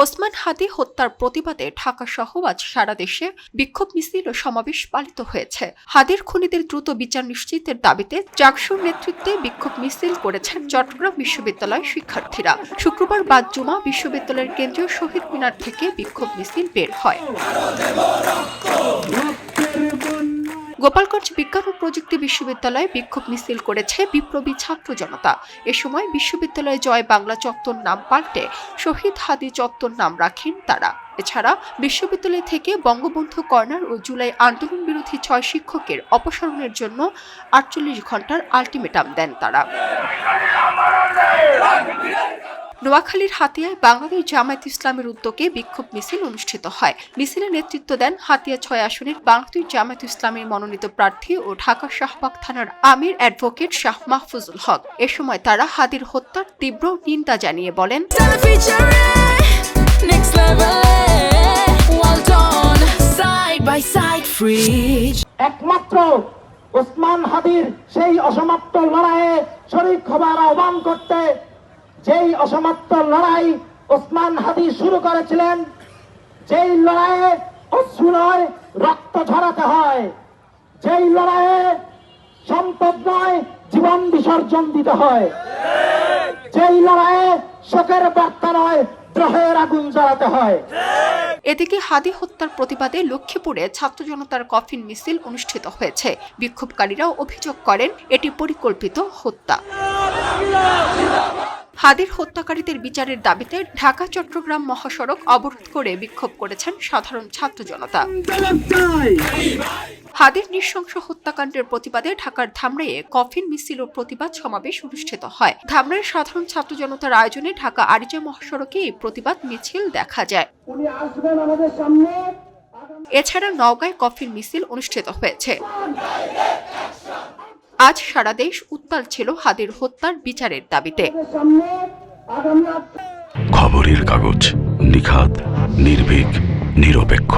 ওসমান হাদি হত্যার প্রতিবাদে ঢাকা সহ আজ সারা দেশে বিক্ষোভ মিছিল ও সমাবেশ পালিত হয়েছে। হাদির খুনিদের দ্রুত বিচার নিশ্চিতের দাবিতে জাকসুর নেতৃত্বে বিক্ষোভ মিছিল করেছেন চট্টগ্রাম বিশ্ববিদ্যালয় শিক্ষার্থীরা। শুক্রবার বাদ জুমা বিশ্ববিদ্যালয়ের কেন্দ্রীয় শহীদ মিনার থেকে বিক্ষোভ মিছিল বের হয়। গোপালগঞ্জ বিজ্ঞান ও প্রযুক্তি বিশ্ববিদ্যালয়ে বিক্ষোভ মিছিল করেছে বিপ্লবী ছাত্র জনতা। এ সময় বিশ্ববিদ্যালয়ে জয় বাংলা চত্বর নাম পাল্টে শহীদ হাদি চত্বর নাম রাখেন তারা। এছাড়া বিশ্ববিদ্যালয় থেকে বঙ্গবন্ধু কর্নার ও জুলাই আন্দোলন বিরোধী 6 শিক্ষকের অপসারণের জন্য 48 ঘণ্টার আলটিমেটাম দেন তারা। নোয়াখালীর হাতিয়ায় বাংলাদেশ জামায়াত ইসলামের উদ্যোগে বিক্ষোভ মিছিল অনুষ্ঠিত হয়। মিছিলে নেতৃত্ব দেন হাতিয়া 6 আসনের বাংলাদেশ জামায়াত ইসলামের মনোনীত প্রার্থী ও ঢাকা শাহবাগ থানার আমির অ্যাডভোকেট শাহ মাহফুজুল হক। এ সময় তারা হাদির হত্যার তীব্র নিন্দা জানিয়ে বলেন, একমাত্র ওসমান হাদির সেই অসমাপ্ত লড়াইয়ে শরীক হবার আহ্বান করতে, যেই অসমাপ্ত লড়াই ওসমান হাদি শুরু করেছিলেন, যেই লড়াইয়ে অশ্রু নয় রক্ত ঝরাতে হয়, যেই লড়াইয়ে সম্পদ নয় জীবন বিসর্জন দিতে হয়, যেই লড়াইয়ে শোকের বার্তা নয় দ্রোহের আগুন জ্বালাতে হয়। এদিকে হাদি হত্যার প্রতিবাদে লক্ষ্মীপুরে ছাত্র জনতার কফিন মিছিল অনুষ্ঠিত হয়েছে। বিক্ষোভকারীরাও অভিযোগ করেন এটি পরিকল্পিত হত্যা। হাদির হত্যাকারীদের বিচারের দাবিতে ঢাকা চট্টগ্রাম মহাসড়ক অবরোধ করে বিক্ষোভ করেছেন সাধারণ ছাত্র জনতা। হাদির নৃশংস হত্যাকাণ্ডের প্রতিবাদে ঢাকার ধামরাইয়ে কফিন মিছিল ও প্রতিবাদ সমাবেশ অনুষ্ঠিত হয়। ধামরাইয়ের সাধারণ ছাত্র জনতার আয়োজনে ঢাকা আরিচা মহাসড়কে এই প্রতিবাদ মিছিল দেখা যায়। এছাড়া নওগাঁয় কফিন মিছিল অনুষ্ঠিত হয়েছে। আজ সারা দেশ উত্তাল ছিল হাদির হত্যার বিচারের দাবিতে। খবরের কাগজ, নিখাত, নির্ভীক, নিরপেক্ষ।